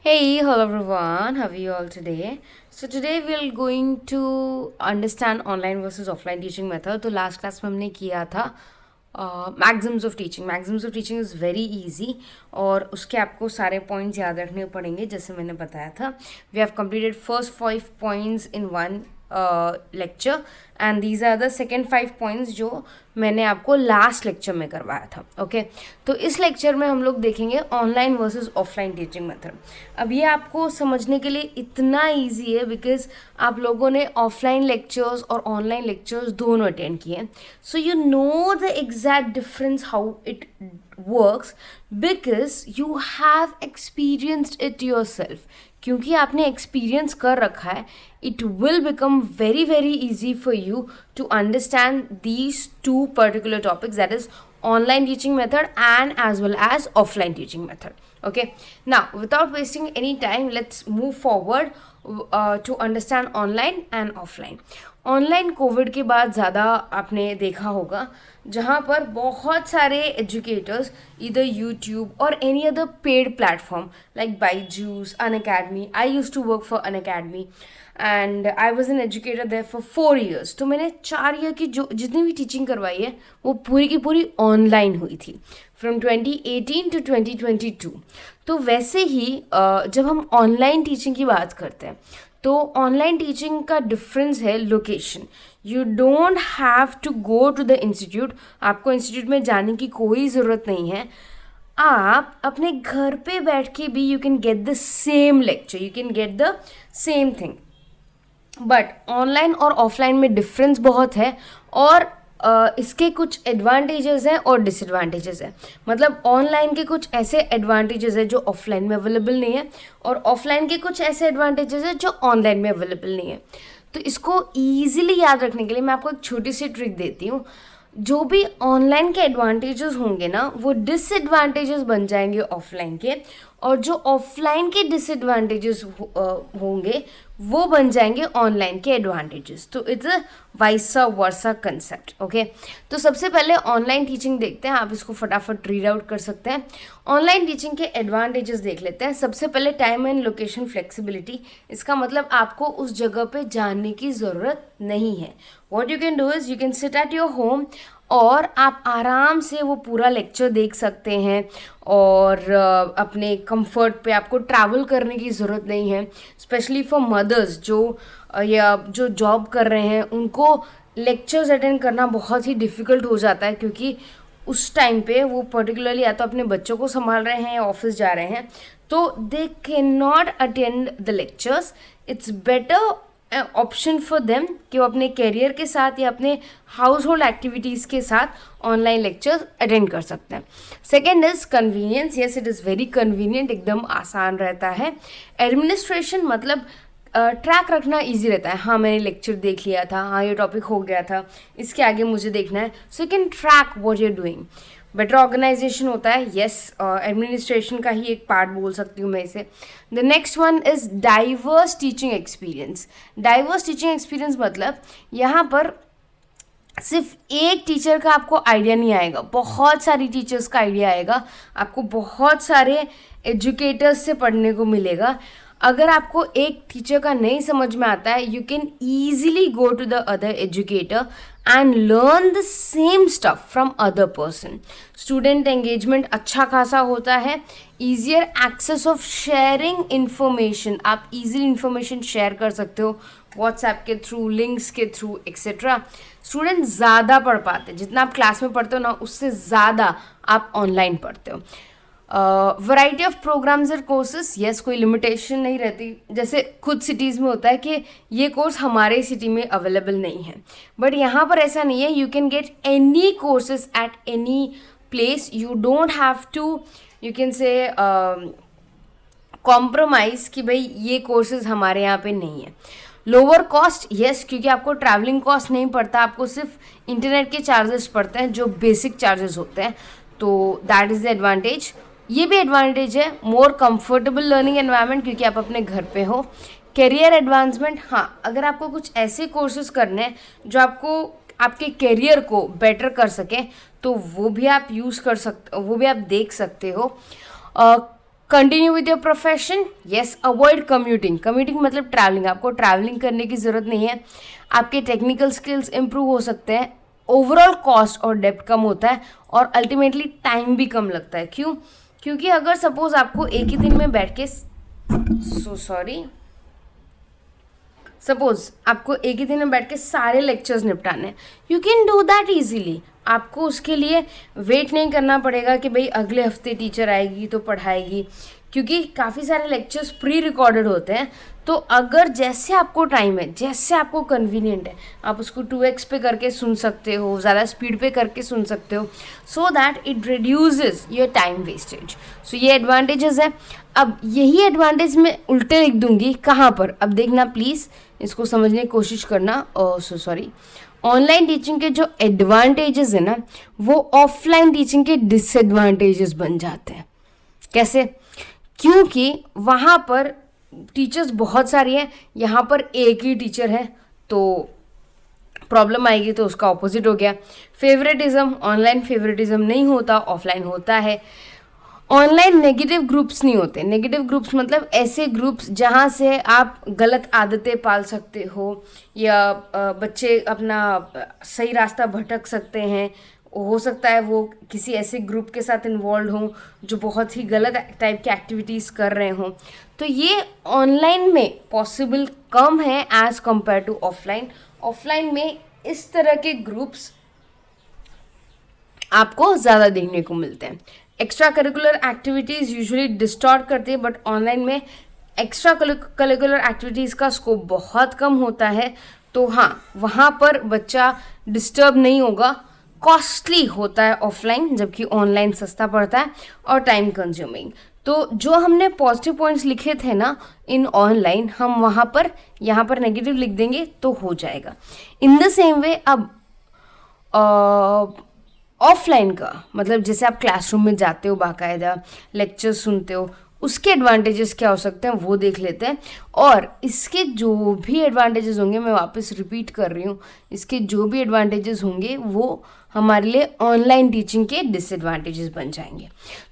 Hey, hello everyone. How are you all today? So today we're going to understand online versus offline teaching method. तो last class में हमने किया था Maxim's of teaching. Maxim's of teaching is very easy और उसके आपको सारे points याद रखने पड़ेंगे जैसे मैंने बताया था. We have completed first 5 points in one lecture and these are the second 5 points जो मैंने आपको लास्ट लेक्चर में करवाया था. ओके तो इस लेक्चर में हम लोग देखेंगे online versus offline teaching method. अब ये आपको समझने के लिए इतना इजी है बिकॉज आप लोगों ने ऑफलाइन लेक्चर्स और ऑनलाइन लेक्चर्स दोनों अटेंड किए हैं. So you know the exact difference how it works because you have experienced it yourself. क्योंकि आपने एक्सपीरियंस कर रखा है, it will become very very easy for you to understand these two particular topics, that is online teaching method and as well as offline teaching method. Okay, now without wasting any time, let's move forward to understand online and offline. Online Covid के बाद ज़्यादा आपने देखा होगा जहाँ पर बहुत सारे एजुकेटर्स इधर यूट्यूब और any other paid platform like Byju's, Unacademy. I use to work for Unacademy and I was an educator there for 4 years. तो मैंने 4 year की जो जितनी भी टीचिंग करवाई है वो पूरी की पूरी ऑनलाइन हुई थी फ्रॉम 2018 to 2022. तो वैसे ही जब हम ऑनलाइन टीचिंग की बात करते हैं तो ऑनलाइन टीचिंग का डिफरेंस है location. You don't have to go to the institute. आपको इंस्टीट्यूट में जाने की कोई ज़रूरत नहीं है. आप अपने घर पे बैठ के भी you can get the same lecture, you can get the same thing. But online और ऑफलाइन में डिफरेंस बहुत है और इसके कुछ एडवांटेजेस हैं और डिसएडवांटेजेस हैं. मतलब ऑनलाइन के कुछ ऐसे एडवांटेजेस हैं जो ऑफलाइन में अवेलेबल नहीं है और ऑफलाइन के कुछ ऐसे एडवांटेजेस हैं जो ऑनलाइन में अवेलेबल नहीं है. तो इसको ईजिली याद रखने के लिए मैं आपको एक छोटी सी ट्रिक देती हूँ. जो भी ऑनलाइन के एडवांटेजेस होंगे ना वो डिसएडवांटेजेस बन जाएंगे ऑफलाइन के, और जो ऑफलाइन के डिसएडवांटेजेस होंगे वो बन जाएंगे ऑनलाइन के एडवांटेजेस. तो it's a वाइसा versa concept. Okay तो सबसे पहले ऑनलाइन टीचिंग देखते हैं. आप इसको फटाफट रीड आउट कर सकते हैं. ऑनलाइन टीचिंग के एडवांटेजेस देख लेते हैं. सबसे पहले टाइम एंड लोकेशन फ्लेक्सिबिलिटी. इसका मतलब आपको उस जगह पे जाने की ज़रूरत नहीं है. What you can do is you can sit at your home और आप आराम से वो पूरा लेक्चर देख सकते हैं और अपने कंफर्ट पे आपको ट्रैवल करने की ज़रूरत नहीं है. स्पेशली फॉर मदर्स या जो जॉब कर रहे हैं उनको लेक्चर्स अटेंड करना बहुत ही डिफ़िकल्ट हो जाता है क्योंकि उस टाइम पे वो पर्टिकुलरली या तो अपने बच्चों को संभाल रहे हैं या ऑफिस जा रहे हैं, तो they can not attend the lectures. It's better option for them कि वो अपने करियर के साथ या अपने हाउस होल्ड एक्टिविटीज़ के साथ ऑनलाइन लेक्चर अटेंड कर सकते हैं. Second is convenience. Yes it is very convenient, एकदम आसान रहता है. एडमिनिस्ट्रेशन मतलब ट्रैक रखना इजी रहता है. हाँ मैंने लेक्चर देख लिया था, हाँ ये टॉपिक हो गया था, इसके आगे मुझे देखना है. So you can track what you are doing. Better organization होता है. येस एडमिनिस्ट्रेशन का ही एक पार्ट बोल सकती हूँ मैं इसे. The next one is diverse teaching experience. Diverse teaching experience मतलब यहाँ पर सिर्फ एक टीचर का आपको आइडिया नहीं आएगा, बहुत सारी टीचर्स का आइडिया आएगा. आपको बहुत सारे एजुकेटर्स से पढ़ने को मिलेगा. अगर आपको एक टीचर का नहीं समझ में आता है you can easily go to the other educator and learn the same stuff from other person. Student engagement अच्छा खासा होता है. Easier access of sharing information. आप ईजिली इंफॉर्मेशन शेयर कर सकते हो व्हाट्सएप के थ्रू, लिंक्स के थ्रू एक्सेट्रा. स्टूडेंट ज़्यादा पढ़ पाते हैं. जितना आप क्लास में पढ़ते हो ना उससे ज़्यादा आप ऑनलाइन पढ़ते हो. वैरायटी ऑफ प्रोग्राम्स और कोर्सेज. येस कोई लिमिटेशन नहीं रहती. जैसे खुद सिटीज़ में होता है कि ये कोर्स हमारे सिटी में अवेलेबल नहीं है, बट यहाँ पर ऐसा नहीं है. You can get any courses at any place. You don't have to you can say compromise कि भाई ये कोर्सेज हमारे यहाँ पे नहीं है. Lower cost. येस क्योंकि आपको ट्रैवलिंग कॉस्ट नहीं पड़ता, आपको सिर्फ इंटरनेट के चार्जेस पड़ते हैं जो बेसिक चार्जेस होते हैं. तो दैट इज़ द एडवांटेज. ये भी एडवांटेज है मोर कंफर्टेबल लर्निंग एनवायरनमेंट क्योंकि आप अपने घर पे हो. Career advancement. हाँ अगर आपको कुछ ऐसे कोर्सेज करने हैं जो आपको आपके करियर को बेटर कर सकें तो वो भी आप यूज़ कर सकते, वो भी आप देख सकते हो. Continue with your profession, yes. Avoid commuting. Commuting मतलब ट्रैवलिंग. आपको ट्रैवलिंग करने की ज़रूरत नहीं है. आपके टेक्निकल स्किल्स इंप्रूव हो सकते हैं. ओवरऑल कॉस्ट और डेप्थ कम होता है और अल्टीमेटली टाइम भी कम लगता है. क्यों? क्योंकि अगर सपोज आपको एक ही दिन में बैठ के सपोज आपको एक ही दिन में बैठ के सारे लेक्चर्स निपटाने हैं, you can do that easily. आपको उसके लिए वेट नहीं करना पड़ेगा कि भाई अगले हफ्ते टीचर आएगी तो पढ़ाएगी, क्योंकि काफ़ी सारे लेक्चर्स प्री रिकॉर्डेड होते हैं. तो अगर जैसे आपको टाइम है, जैसे आपको कन्वीनियंट है, आप उसको 2x पे करके सुन सकते हो, ज़्यादा स्पीड पे करके सुन सकते हो, so that it reduces your time wastage. So ये एडवांटेजेस है. अब यही एडवांटेज मैं उल्टे लिख दूंगी कहाँ पर, अब देखना प्लीज़, इसको समझने की कोशिश करना. ऑनलाइन टीचिंग के जो एडवांटेजेस है ना, वो ऑफलाइन टीचिंग के डिसएडवांटेजेस बन जाते हैं. कैसे? क्योंकि वहाँ पर टीचर्स बहुत सारी हैं, यहाँ पर एक ही टीचर है, तो प्रॉब्लम आएगी. तो उसका ऑपोजिट हो गया. फेवरेटिज्म, ऑनलाइन फेवरेटिज्म नहीं होता, ऑफलाइन होता है. ऑनलाइन नेगेटिव ग्रुप्स नहीं होते. नेगेटिव ग्रुप्स मतलब ऐसे ग्रुप्स जहाँ से आप गलत आदतें पाल सकते हो या बच्चे अपना सही रास्ता भटक सकते हैं. हो सकता है वो किसी ऐसे ग्रुप के साथ इन्वॉल्व हों जो बहुत ही गलत टाइप की एक्टिविटीज़ कर रहे हों. तो ये ऑनलाइन में पॉसिबल कम है as compare to offline. Offline में इस तरह के ग्रुप्स आपको ज़्यादा देखने को मिलते हैं. Extra curricular activities usually distort करती है, बट ऑनलाइन में एक्स्ट्रा करिकुलर एक्टिविटीज़ का स्कोप बहुत कम होता है. तो हाँ, वहाँ पर बच्चा डिस्टर्ब नहीं होगा. कॉस्टली होता है ऑफलाइन, जबकि ऑनलाइन सस्ता पड़ता है और टाइम कंज्यूमिंग. तो जो हमने पॉजिटिव पॉइंट्स लिखे थे ना इन ऑनलाइन, हम वहाँ पर यहाँ पर नेगेटिव लिख देंगे तो हो जाएगा. इन द सेम वे अब ऑफलाइन का मतलब जैसे आप क्लासरूम में जाते हो, बाकायदा लेक्चर सुनते हो, उसके एडवांटेजेस क्या हो सकते हैं वो देख लेते हैं. और इसके जो भी एडवांटेजेस होंगे, मैं वापस रिपीट कर रही हूँ, इसके जो भी एडवांटेजेस होंगे वो हमारे लिए ऑनलाइन टीचिंग के डिसएडवांटेजेस बन जाएंगे.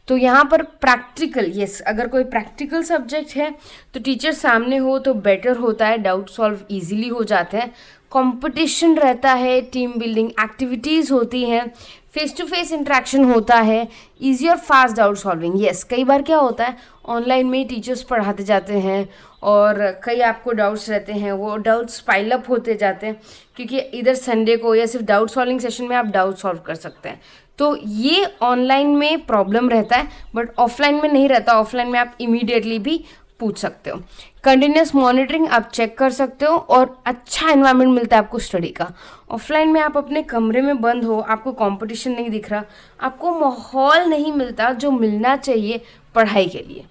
तो यहाँ पर प्रैक्टिकल, यस, अगर कोई प्रैक्टिकल सब्जेक्ट है तो टीचर सामने हो तो बेटर होता है. डाउट सॉल्व इजीली हो जाते हैं. कंपटीशन रहता है, टीम बिल्डिंग एक्टिविटीज़ होती हैं, फेस टू फेस इंट्रैक्शन होता है, ईजी और फास्ट डाउट सॉल्विंग. यस, कई बार क्या होता है ऑनलाइन में टीचर्स पढ़ाते जाते हैं और कई आपको डाउट्स रहते हैं, वो डाउट्स पाइल अप होते जाते हैं, क्योंकि इधर संडे को या सिर्फ डाउट सॉल्विंग सेशन में आप डाउट सॉल्व कर सकते हैं. तो ये ऑनलाइन में प्रॉब्लम रहता है, बट ऑफलाइन में नहीं रहता. ऑफलाइन में आप इमीडिएटली भी पूछ सकते हो. कंटिन्यूस मॉनिटरिंग आप चेक कर सकते हो और अच्छा एनवायरनमेंट मिलता है आपको स्टडी का. ऑफलाइन में आप अपने कमरे में बंद हो, आपको कंपटीशन नहीं दिख रहा, आपको माहौल नहीं मिलता जो मिलना चाहिए पढ़ाई के लिए.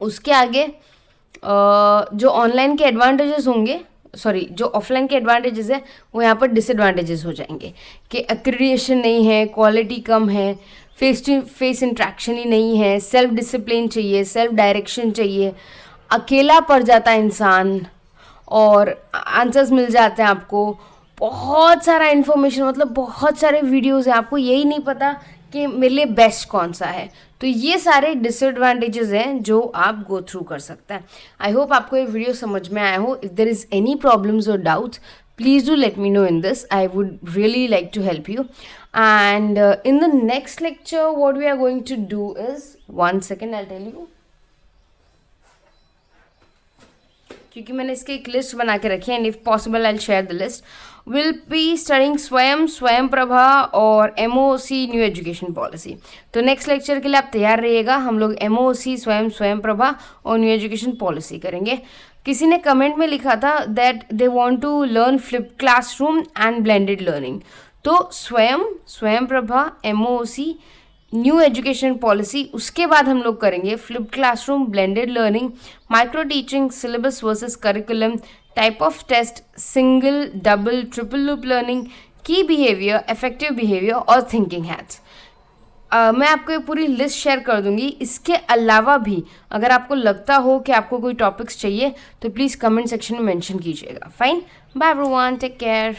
उसके आगे जो ऑनलाइन के एडवांटेजेस होंगे, जो ऑफलाइन के एडवांटेजेस है वो यहाँ पर डिसएडवांटेजेस हो जाएंगे कि एक्रीडिएशन नहीं है, क्वालिटी कम है, फेस टू फेस इंट्रैक्शन ही नहीं है, सेल्फ डिसिप्लिन चाहिए, सेल्फ डायरेक्शन चाहिए, अकेला पड़ जाता है इंसान और आंसर्स मिल जाते हैं आपको. बहुत सारा इन्फॉर्मेशन, मतलब बहुत सारे वीडियोज़ हैं, आपको यही नहीं पता कि मेरे लिए बेस्ट कौन सा है. तो ये सारे डिसएडवांटेजेस हैं जो आप गो थ्रू कर सकते हैं. आई होप आपको ये वीडियो समझ में आया हो. If there is any problems और doubts, please do let me know in this. I would really like to help you. And in the next lecture, what we are going to do is, one second, I'll tell you. क्योंकि मैंने इसकी एक list बना के रखी है, and if possible I will share the list. Will be studying स्वयं प्रभा और MOC न्यू एजुकेशन पॉलिसी. तो नेक्स्ट लेक्चर के लिए आप तैयार रहिएगा. हम लोग MOC स्वयं प्रभा और न्यू एजुकेशन पॉलिसी करेंगे. किसी ने कमेंट में लिखा था that they want to learn flip classroom and blended learning. तो Swayam Prabha, MOC new education policy, उसके बाद हम लोग करेंगे flip classroom, blended learning, micro teaching, syllabus versus curriculum, type of test, single, double, triple loop learning, key behaviour, effective behaviour और thinking hats. मैं आपको ये पूरी लिस्ट शेयर कर दूंगी. इसके अलावा भी अगर आपको लगता हो कि आपको कोई टॉपिक्स चाहिए तो प्लीज़ कमेंट सेक्शन में मेंशन कीजिएगा. Fine, bye everyone, take care.